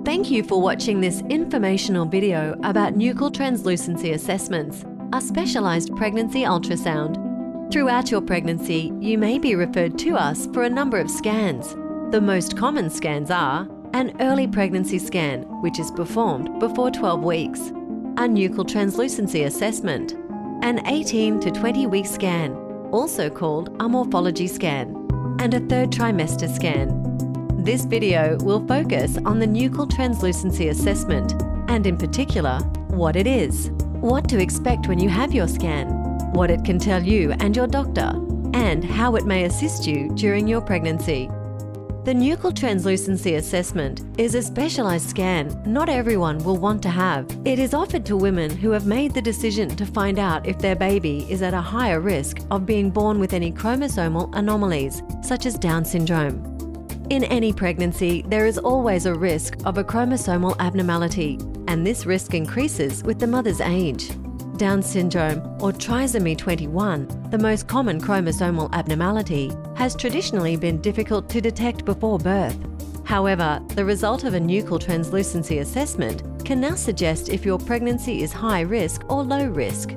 Thank you for watching this informational video about nuchal translucency assessments, a specialised pregnancy ultrasound. Throughout your pregnancy, you may be referred to us for a number of scans. The most common scans are an early pregnancy scan, which is performed before 12 weeks, a nuchal translucency assessment, an 18 to 20 week scan, also called a morphology scan, and a third trimester scan. This video will focus on the nuchal translucency assessment and, in particular, what it is, what to expect when you have your scan, what it can tell you and your doctor, and how it may assist you during your pregnancy. The nuchal translucency assessment is a specialised scan not everyone will want to have. It is offered to women who have made the decision to find out if their baby is at a higher risk of being born with any chromosomal anomalies, such as Down syndrome. In any pregnancy, there is always a risk of a chromosomal abnormality, and this risk increases with the mother's age. Down syndrome, or trisomy 21, the most common chromosomal abnormality, has traditionally been difficult to detect before birth. However, the result of a nuchal translucency assessment can now suggest if your pregnancy is high risk or low risk.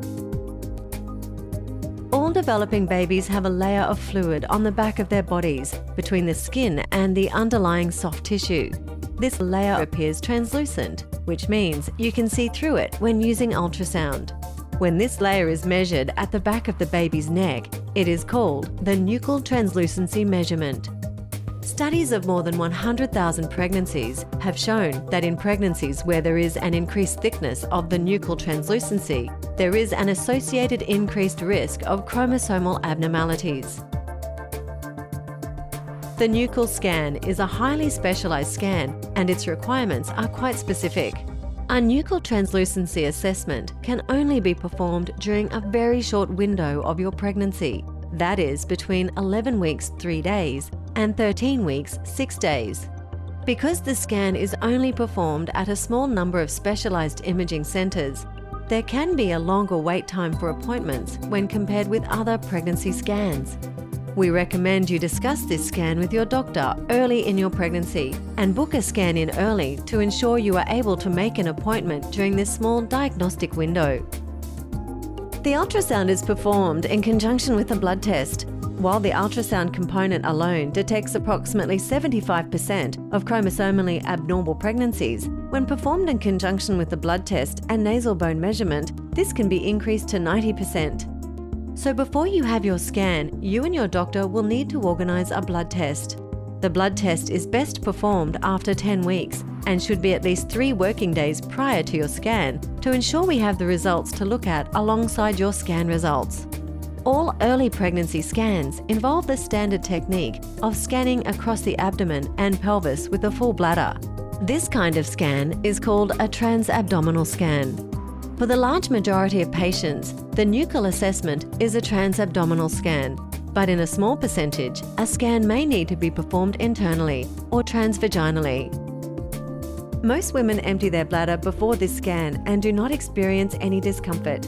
All developing babies have a layer of fluid on the back of their bodies, between the skin and the underlying soft tissue. This layer appears translucent, which means you can see through it when using ultrasound. When this layer is measured at the back of the baby's neck, it is called the nuchal translucency measurement. Studies of more than 100,000 pregnancies have shown that in pregnancies where there is an increased thickness of the nuchal translucency, there is an associated increased risk of chromosomal abnormalities. The nuchal scan is a highly specialised scan, and its requirements are quite specific. A nuchal translucency assessment can only be performed during a very short window of your pregnancy, that is between 11 weeks 3 days and 13 weeks 6 days. Because the scan is only performed at a small number of specialised imaging centres, there can be a longer wait time for appointments when compared with other pregnancy scans. We recommend you discuss this scan with your doctor early in your pregnancy and book a scan in early to ensure you are able to make an appointment during this small diagnostic window. The ultrasound is performed in conjunction with a blood test. While the ultrasound component alone detects approximately 75% of chromosomally abnormal pregnancies, when performed in conjunction with a blood test and nasal bone measurement, this can be increased to 90%. So before you have your scan, you and your doctor will need to organise a blood test. The blood test is best performed after 10 weeks and should be at least 3 working days prior to your scan to ensure we have the results to look at alongside your scan results. All early pregnancy scans involve the standard technique of scanning across the abdomen and pelvis with a full bladder. This kind of scan is called a transabdominal scan. For the large majority of patients, the nuchal assessment is a transabdominal scan, but in a small percentage, a scan may need to be performed internally or transvaginally. Most women empty their bladder before this scan and do not experience any discomfort.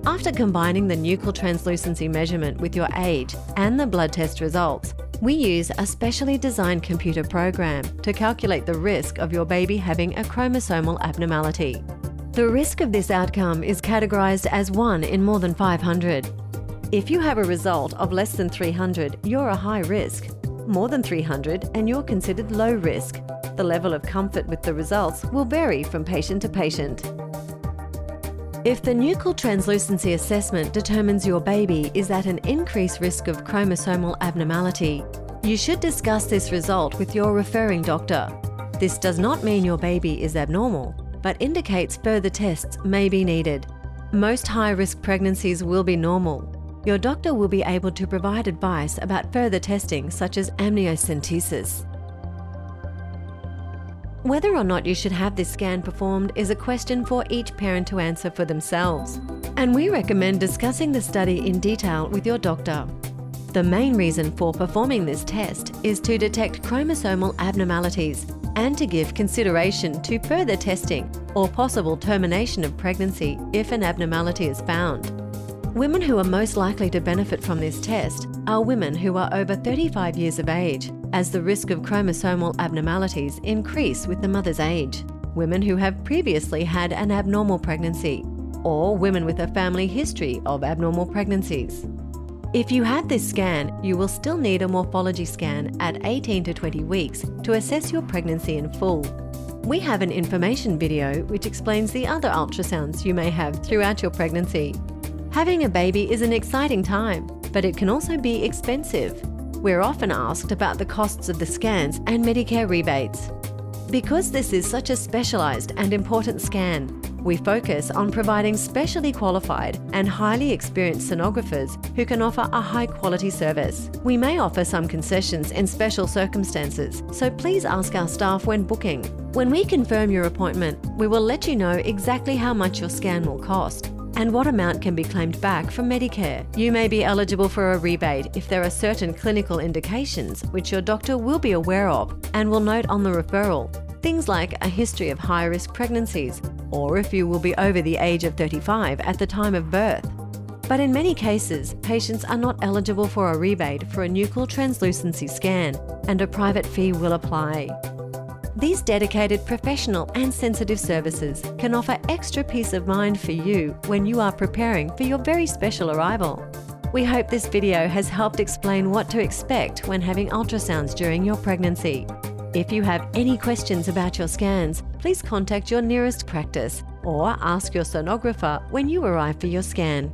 After combining the nuchal translucency measurement with your age and the blood test results, we use a specially designed computer program to calculate the risk of your baby having a chromosomal abnormality. The risk of this outcome is categorised as 1 in more than 500. If you have a result of less than 300, you're a high risk. More than 300 and you're considered low risk. The level of comfort with the results will vary from patient to patient. If the nuchal translucency assessment determines your baby is at an increased risk of chromosomal abnormality, you should discuss this result with your referring doctor. This does not mean your baby is abnormal, but indicates further tests may be needed. Most high-risk pregnancies will be normal. Your doctor will be able to provide advice about further testing such as amniocentesis. Whether or not you should have this scan performed is a question for each parent to answer for themselves, and we recommend discussing the study in detail with your doctor. The main reason for performing this test is to detect chromosomal abnormalities and to give consideration to further testing or possible termination of pregnancy if an abnormality is found. Women who are most likely to benefit from this test are women who are over 35 years of age, as the risk of chromosomal abnormalities increase with the mother's age, women who have previously had an abnormal pregnancy, or women with a family history of abnormal pregnancies. If you have this scan, you will still need a morphology scan at 18 to 20 weeks to assess your pregnancy in full. We have an information video which explains the other ultrasounds you may have throughout your pregnancy. Having a baby is an exciting time, but it can also be expensive. We're often asked about the costs of the scans and Medicare rebates. Because this is such a specialised and important scan, we focus on providing specially qualified and highly experienced sonographers who can offer a high-quality service. We may offer some concessions in special circumstances, so please ask our staff when booking. When we confirm your appointment, we will let you know exactly how much your scan will cost and what amount can be claimed back from Medicare. You may be eligible for a rebate if there are certain clinical indications which your doctor will be aware of and will note on the referral. Things like a history of high-risk pregnancies, or if you will be over the age of 35 at the time of birth. But in many cases, patients are not eligible for a rebate for a nuchal translucency scan, and a private fee will apply. These dedicated professional and sensitive services can offer extra peace of mind for you when you are preparing for your very special arrival. We hope this video has helped explain what to expect when having ultrasounds during your pregnancy. If you have any questions about your scans, please contact your nearest practice or ask your sonographer when you arrive for your scan.